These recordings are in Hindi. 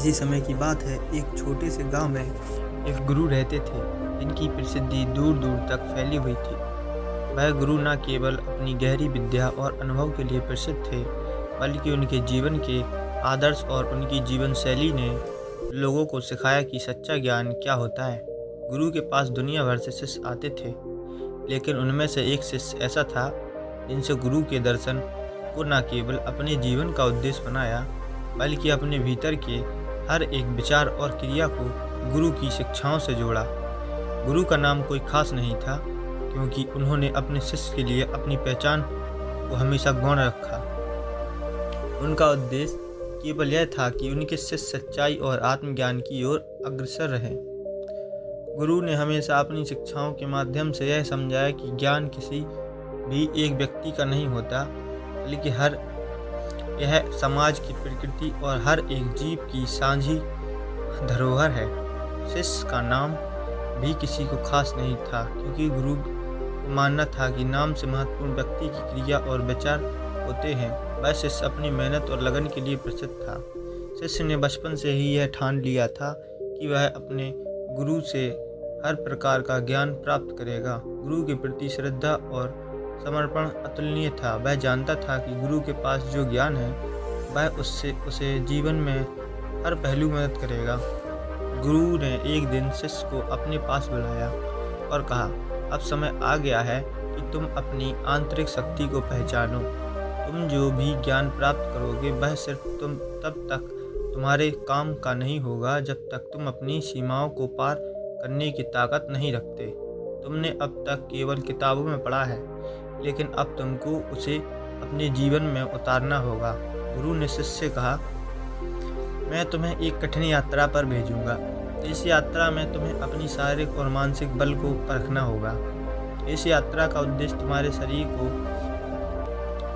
इसी समय की बात है, एक छोटे से गांव में एक गुरु रहते थे जिनकी प्रसिद्धि दूर दूर तक फैली हुई थी। वह गुरु न केवल अपनी गहरी विद्या और अनुभव के लिए प्रसिद्ध थे, बल्कि उनके जीवन के आदर्श और उनकी जीवन शैली ने लोगों को सिखाया कि सच्चा ज्ञान क्या होता है। गुरु के पास दुनिया भर से शिष्य आते थे, लेकिन उनमें से एक शिष्य ऐसा था जिनसे गुरु के दर्शन को न केवल अपने जीवन का उद्देश्य बनाया, बल्कि अपने भीतर के हर एक विचार और क्रिया को गुरु की शिक्षाओं से जोड़ा। गुरु का नाम कोई खास नहीं था, क्योंकि उन्होंने अपने शिष्य के लिए अपनी पहचान को हमेशा गौण रखा। उनका उद्देश्य केवल यह था कि उनके शिष्य सच्चाई और आत्मज्ञान की ओर अग्रसर रहें। गुरु ने हमेशा अपनी शिक्षाओं के माध्यम से यह समझाया कि ज्ञान किसी भी एक व्यक्ति का नहीं होता, बल्कि यह समाज की प्रकृति और हर एक जीव की साझी धरोहर है। शिष्य का नाम भी किसी को खास नहीं था, क्योंकि गुरु को मानना था कि नाम से महत्वपूर्ण व्यक्ति की क्रिया और विचार होते हैं। वह शिष्य अपनी मेहनत और लगन के लिए प्रसिद्ध था। शिष्य ने बचपन से ही यह ठान लिया था कि वह अपने गुरु से हर प्रकार का ज्ञान प्राप्त करेगा। गुरु के प्रति श्रद्धा और समर्पण अतुलनीय था। वह जानता था कि गुरु के पास जो ज्ञान है, वह उसे जीवन में हर पहलू मदद करेगा। गुरु ने एक दिन शिष्य को अपने पास बुलाया और कहा, अब समय आ गया है कि तुम अपनी आंतरिक शक्ति को पहचानो। तुम जो भी ज्ञान प्राप्त करोगे, वह सिर्फ तब तक तुम्हारे काम का नहीं होगा जब तक तुम अपनी सीमाओं को पार करने की ताकत नहीं रखते। तुमने अब तक केवल किताबों में पढ़ा है, लेकिन अब तुमको उसे अपने जीवन में उतारना होगा। गुरु ने शिष्य से कहा, मैं तुम्हें एक कठिन यात्रा पर भेजूंगा। इस यात्रा में तुम्हें अपनी शारीरिक और मानसिक बल को परखना होगा। इस यात्रा का उद्देश्य तुम्हारे शरीर को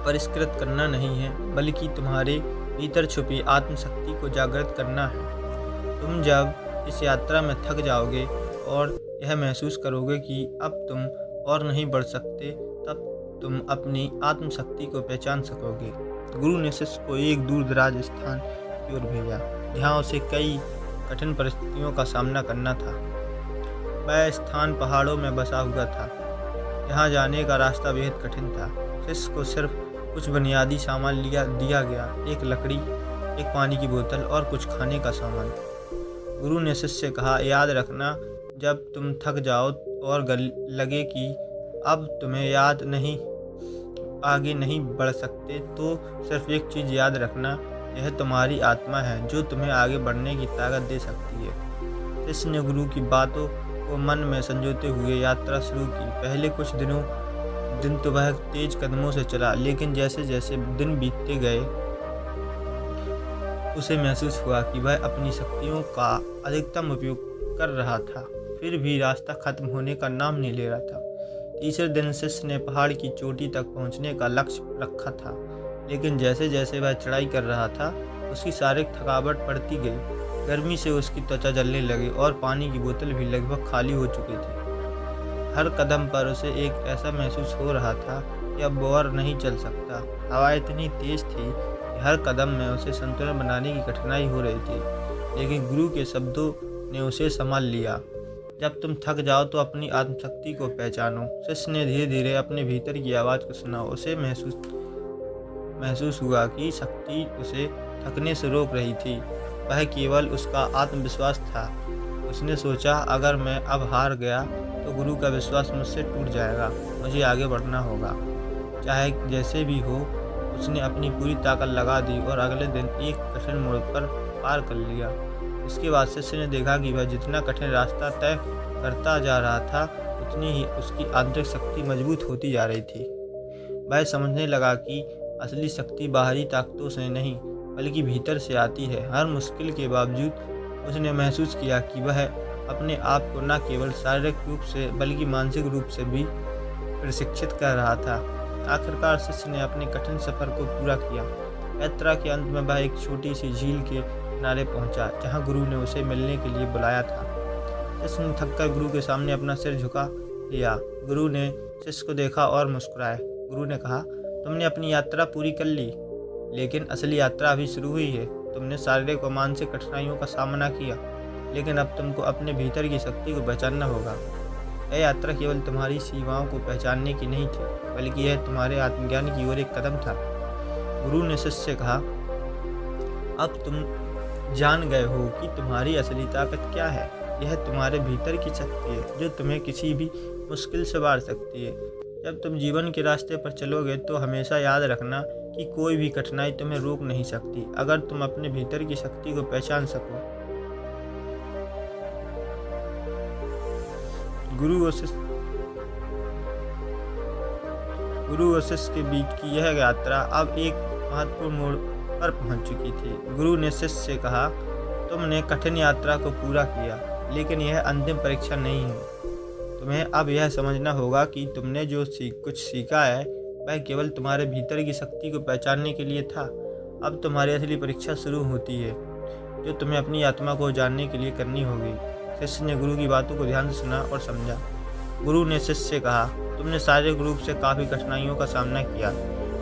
परिष्कृत करना नहीं है, बल्कि तुम्हारे भीतर छुपी आत्मशक्ति को जागृत करना है। तुम जब इस यात्रा में थक जाओगे और यह महसूस करोगे कि अब तुम और नहीं बढ़ सकते, तब तुम अपनी आत्मशक्ति को पहचान सकोगे। गुरु ने शिष्य को एक दूर दराज स्थान की ओर भेजा, जहाँ उसे कई कठिन परिस्थितियों का सामना करना था। वह स्थान पहाड़ों में बसा हुआ था, यहाँ जाने का रास्ता बेहद कठिन था। शिष्य को सिर्फ कुछ बुनियादी सामान दिया गया, एक लकड़ी, एक पानी की बोतल और कुछ खाने का सामान। गुरु ने शिष्य से कहा, याद रखना, जब तुम थक जाओ और लगे कि अब तुम्हें आगे नहीं बढ़ सकते, तो सिर्फ एक चीज़ याद रखना, यह तुम्हारी आत्मा है जो तुम्हें आगे बढ़ने की ताकत दे सकती है। शिष्य ने गुरु की बातों को मन में संजोते हुए यात्रा शुरू की। पहले कुछ दिन तो वह तेज कदमों से चला, लेकिन जैसे जैसे दिन बीतते गए, उसे महसूस हुआ कि वह अपनी शक्तियों का अधिकतम उपयोग कर रहा था। फिर भी रास्ता खत्म होने का नाम नहीं ले रहा था। तीसरे दिन शिष्य ने पहाड़ की चोटी तक पहुंचने का लक्ष्य रखा था, लेकिन जैसे जैसे वह चढ़ाई कर रहा था, उसकी शारीरिक थकावट बढ़ती गई। गर्मी से उसकी त्वचा जलने लगी और पानी की बोतल भी लगभग खाली हो चुकी थी। हर कदम पर उसे एक ऐसा महसूस हो रहा था कि अब वो और नहीं चल सकता। हवा इतनी तेज थी कि हर कदम में उसे संतुलन बनाने की कठिनाई हो रही थी, लेकिन गुरु के शब्दों ने उसे संभाल लिया। जब तुम थक जाओ तो अपनी आत्मशक्ति को पहचानो। शिष्य ने धीरे धीरे अपने भीतर की आवाज़ को सुना। उसे महसूस हुआ कि शक्ति उसे थकने से रोक रही थी। वह केवल उसका आत्मविश्वास था। उसने सोचा, अगर मैं अब हार गया तो गुरु का विश्वास मुझसे टूट जाएगा। मुझे आगे बढ़ना होगा, चाहे जैसे भी हो। उसने अपनी पूरी ताकत लगा दी और अगले दिन एक कठिन मोड़ पर पार कर लिया। इसके बाद शिष्य ने देखा कि वह जितना कठिन रास्ता तय करता जा रहा था, उतनी ही उसकी आंतरिक शक्ति मजबूत होती जा रही थी। वह समझने लगा कि असली शक्ति बाहरी ताकतों से नहीं, बल्कि भीतर से आती है। हर मुश्किल के बावजूद उसने महसूस किया कि वह अपने आप को न केवल शारीरिक रूप से, बल्कि मानसिक रूप से भी प्रशिक्षित कर रहा था। आखिरकार शिष्य ने अपने कठिन सफर को पूरा किया। यात्रा के अंत में वह एक छोटी सी झील के किनारे पहुंचा, जहां गुरु ने उसे मिलने के लिए बुलाया था। शिष्य ने थककर गुरु के सामने अपना सिर झुका लिया। गुरु ने शिष्य को देखा और मुस्कुराए। गुरु ने कहा, तुमने अपनी यात्रा पूरी कर ली, लेकिन असली यात्रा अभी शुरू हुई है। तुमने शारीरिक और मानसिक कठिनाइयों का सामना किया, लेकिन अब तुमको अपने भीतर की शक्ति को पहचानना होगा। यह यात्रा केवल तुम्हारी सीमाओं को पहचानने की नहीं थी, बल्कि यह तुम्हारे आत्मज्ञान की ओर एक कदम था। गुरु ने शिष्य से कहा, अब तुम जान गए हो कि तुम्हारी असली ताकत क्या है। यह तुम्हारे भीतर की शक्ति है जो तुम्हें किसी भी मुश्किल से बाहर सकती है। जब तुम जीवन के रास्ते पर चलोगे तो हमेशा याद रखना कि कोई भी कठिनाई तुम्हें रोक नहीं सकती, अगर तुम अपने भीतर की शक्ति को पहचान सको। गुरु और शिष्य के बीच की यह यात्रा अब एक महत्वपूर्ण मोड़ पर पहुंच चुकी थी। गुरु ने शिष्य से कहा, तुमने कठिन यात्रा को पूरा किया, लेकिन यह अंतिम परीक्षा नहीं है। तुम्हें अब यह समझना होगा कि तुमने जो कुछ सीखा है वह केवल तुम्हारे भीतर की शक्ति को पहचानने के लिए था। अब तुम्हारी असली परीक्षा शुरू होती है, जो तुम्हें अपनी आत्मा को जानने के लिए करनी होगी। शिष्य ने गुरु की बातों को ध्यान से सुना और समझा। गुरु ने शिष्य से कहा, तुमने शारीरिक रूप से काफ़ी कठिनाइयों का सामना किया,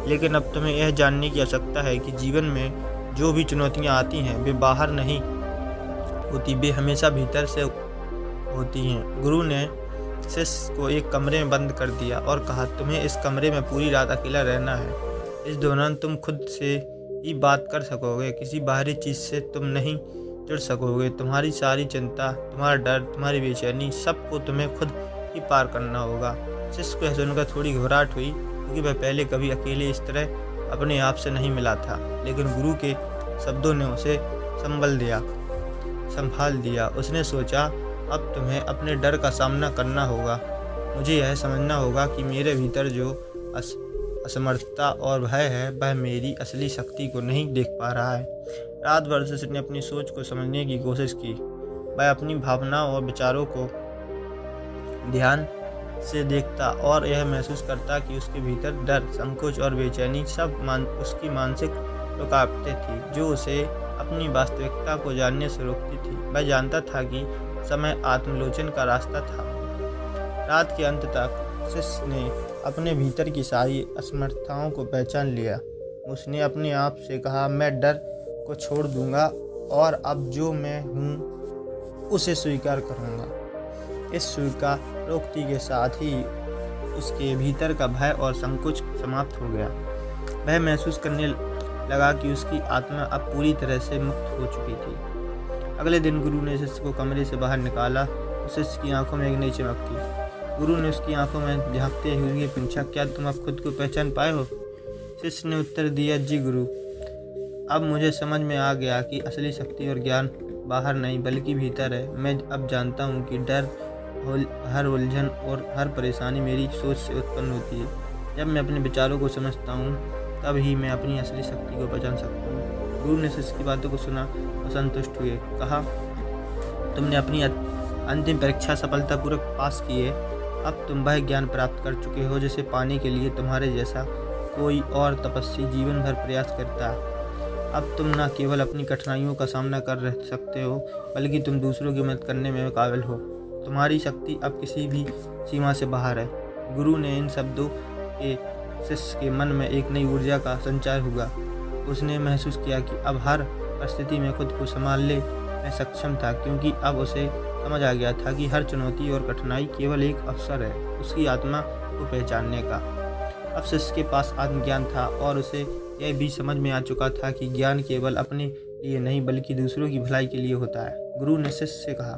लेकिन अब तुम्हें यह जानने की आवश्यकता है कि जीवन में जो भी चुनौतियाँ आती हैं वे बाहर नहीं होती, वे हमेशा भीतर से होती हैं। गुरु ने शिष्य को एक कमरे में बंद कर दिया और कहा, तुम्हें इस कमरे में पूरी रात अकेला रहना है। इस दौरान तुम खुद से ही बात कर सकोगे, किसी बाहरी चीज़ से तुम नहीं जुड़ सकोगे। तुम्हारी सारी चिंता, तुम्हारा डर, तुम्हारी बेचैनी, सबको तुम्हें खुद ही पार करना होगा। शिष्य को यह सुनकर थोड़ी घबराहट हुई, क्योंकि वह पहले कभी अकेले इस तरह अपने आप से नहीं मिला था। लेकिन गुरु के शब्दों ने उसे संभाल दिया। उसने सोचा, अब तुम्हें अपने डर का सामना करना होगा। मुझे यह समझना होगा कि मेरे भीतर जो असमर्थता और भय है वह मेरी असली शक्ति को नहीं देख पा रहा है। रात भर शिष्य ने अपनी सोच को समझने की कोशिश की। वह अपनी भावनाओं और विचारों को ध्यान से देखता और यह महसूस करता कि उसके भीतर डर, संकोच और बेचैनी सब उसकी मानसिक रुकावटें थी, जो उसे अपनी वास्तविकता को जानने से रोकती थी। वह जानता था कि समय आत्मलोचन का रास्ता था। रात के अंत तक शिष्य ने अपने भीतर की सारी असमर्थताओं को पहचान लिया। उसने अपने आप से कहा, मैं डर को छोड़ दूंगा और अब जो मैं हूँ उसे स्वीकार करूँगा। इस स्वीकारोक्ति के साथ ही उसके भीतर का भय और संकोच समाप्त हो गया। वह महसूस करने लगा कि उसकी आत्मा अब पूरी तरह से मुक्त हो चुकी थी। अगले दिन गुरु ने शिष्य को कमरे से बाहर निकाला। उस शिष्य की आंखों में एक नई चमक थी। गुरु ने उसकी आंखों में झांकते हुए पूछा, क्या तुम अब खुद को पहचान पाए हो? शिष्य ने उत्तर दिया, जी गुरु, अब मुझे समझ में आ गया कि असली शक्ति और ज्ञान बाहर नहीं बल्कि भीतर है। मैं अब जानता हूँ कि डर, हर उलझन और हर परेशानी मेरी सोच से उत्पन्न होती है। जब मैं अपने विचारों को समझता हूँ तब ही मैं अपनी असली शक्ति को पहचान सकता हूँ। गुरु ने शिष्य की बातों को सुना और संतुष्ट हुए। कहा, तुमने अपनी अंतिम परीक्षा सफलतापूर्वक पास की है। अब तुम वह ज्ञान प्राप्त कर चुके हो जिसे पाने के लिए तुम्हारे जैसा कोई और तपस्वी जीवन भर प्रयास करता है। अब तुम न केवल अपनी कठिनाइयों का सामना कर सकते हो, बल्कि तुम दूसरों की मदद करने में काबिल हो। तुम्हारी शक्ति अब किसी भी सीमा से बाहर है। गुरु ने इन शब्दों के शिष्य के मन में एक नई ऊर्जा का संचार हुआ। उसने महसूस किया कि अब हर परिस्थिति में खुद को संभालने में सक्षम था, क्योंकि अब उसे समझ आ गया था कि हर चुनौती और कठिनाई केवल एक अवसर है उसकी आत्मा को पहचानने का। अब शिष्य के पास आत्मज्ञान था और उसे यह भी समझ में आ चुका था कि ज्ञान केवल अपने लिए नहीं बल्कि दूसरों की भलाई के लिए होता है। गुरु ने शिष्य से कहा,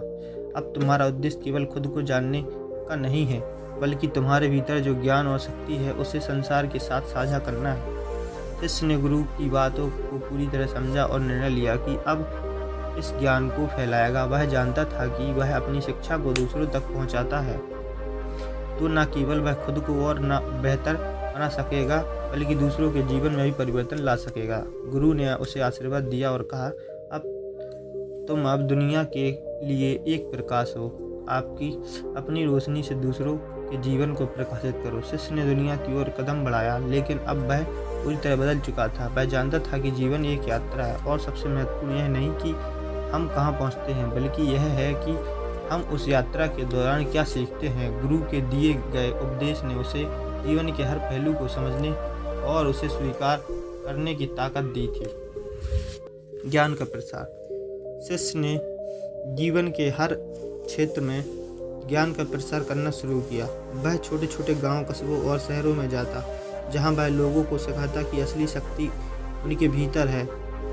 अब तुम्हारा उद्देश्य केवल खुद को जानने का नहीं है, बल्कि तुम्हारे भीतर जो ज्ञान और शक्ति है उसे संसार के साथ साझा करना है। शिष्य ने गुरु की बातों को पूरी तरह समझा और निर्णय लिया कि अब इस ज्ञान को फैलाएगा। वह जानता था कि वह अपनी शिक्षा को दूसरों तक पहुंचाता है तो न केवल वह खुद को और न बेहतर बना सकेगा, बल्कि दूसरों के जीवन में भी परिवर्तन ला सकेगा। गुरु ने उसे आशीर्वाद दिया और कहा, तुम अब दुनिया के लिए एक प्रकाश हो। आपकी अपनी रोशनी से दूसरों के जीवन को प्रकाशित करो। शिष्य ने दुनिया की ओर कदम बढ़ाया, लेकिन अब वह पूरी तरह बदल चुका था। वह जानता था कि जीवन एक यात्रा है और सबसे महत्वपूर्ण यह नहीं कि हम कहाँ पहुँचते हैं, बल्कि यह है कि हम उस यात्रा के दौरान क्या सीखते हैं। गुरु के दिए गए उपदेश ने उसे जीवन के हर पहलू को समझने और उसे स्वीकार करने की ताकत दी थी। ज्ञान का प्रसार। शिष्य ने जीवन के हर क्षेत्र में ज्ञान का प्रसार करना शुरू किया। वह छोटे छोटे गांव, कस्बों और शहरों में जाता, जहां वह लोगों को सिखाता कि असली शक्ति उनके भीतर है।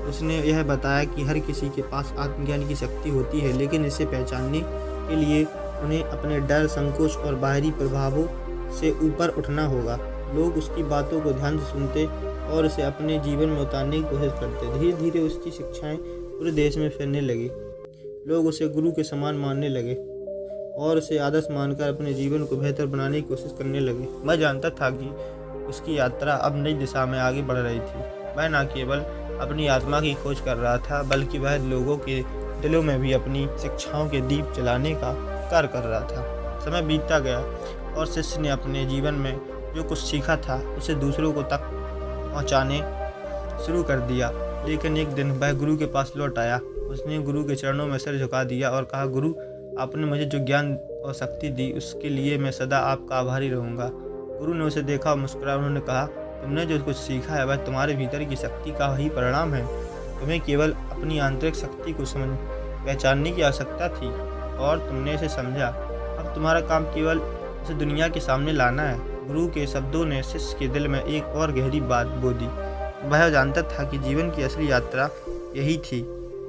उसने यह बताया कि हर किसी के पास आत्मज्ञान की शक्ति होती है, लेकिन इसे पहचानने के लिए उन्हें अपने डर, संकोच और बाहरी प्रभावों से ऊपर उठना होगा। लोग उसकी बातों को ध्यान से सुनते और इसे अपने जीवन में उतारने की कोशिश करते। धीरे धीरे उसकी शिक्षाएं पूरे देश में फैलने लगी। लोग उसे गुरु के समान मानने लगे और उसे आदर्श मानकर अपने जीवन को बेहतर बनाने की कोशिश करने लगे। मैं जानता था कि उसकी यात्रा अब नई दिशा में आगे बढ़ रही थी। वह न केवल अपनी आत्मा की खोज कर रहा था, बल्कि वह लोगों के दिलों में भी अपनी शिक्षाओं के दीप जलाने का कार्य कर रहा था। समय बीतता गया और शिष्य ने अपने जीवन में जो कुछ सीखा था उसे दूसरों को तक पहुंचाने शुरू कर दिया। लेकिन एक दिन वह गुरु के पास लौट आया। उसने गुरु के चरणों में सिर झुका दिया और कहा, गुरु, आपने मुझे जो ज्ञान और शक्ति दी उसके लिए मैं सदा आपका आभारी रहूँगा। गुरु ने उसे देखा और मुस्कुराया। उन्होंने कहा, तुमने जो कुछ सीखा है वह तुम्हारे भीतर की शक्ति का ही परिणाम है। तुम्हें केवल अपनी आंतरिक शक्ति को पहचानने की आवश्यकता थी और तुमने इसे समझा। अब तुम्हारा काम केवल इसे दुनिया के सामने लाना है। गुरु के शब्दों ने शिष्य के दिल में एक और गहरी बात बो दी। वह जानता था कि जीवन की असली यात्रा यही थी,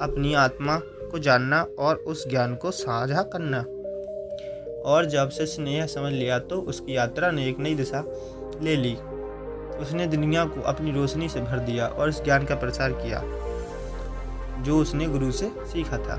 अपनी आत्मा को जानना और उस ज्ञान को साझा करना। और जब शिष्य ने यह समझ लिया तो उसकी यात्रा ने एक नई दिशा ले ली। उसने दुनिया को अपनी रोशनी से भर दिया और इस ज्ञान का प्रसार किया जो उसने गुरु से सीखा था।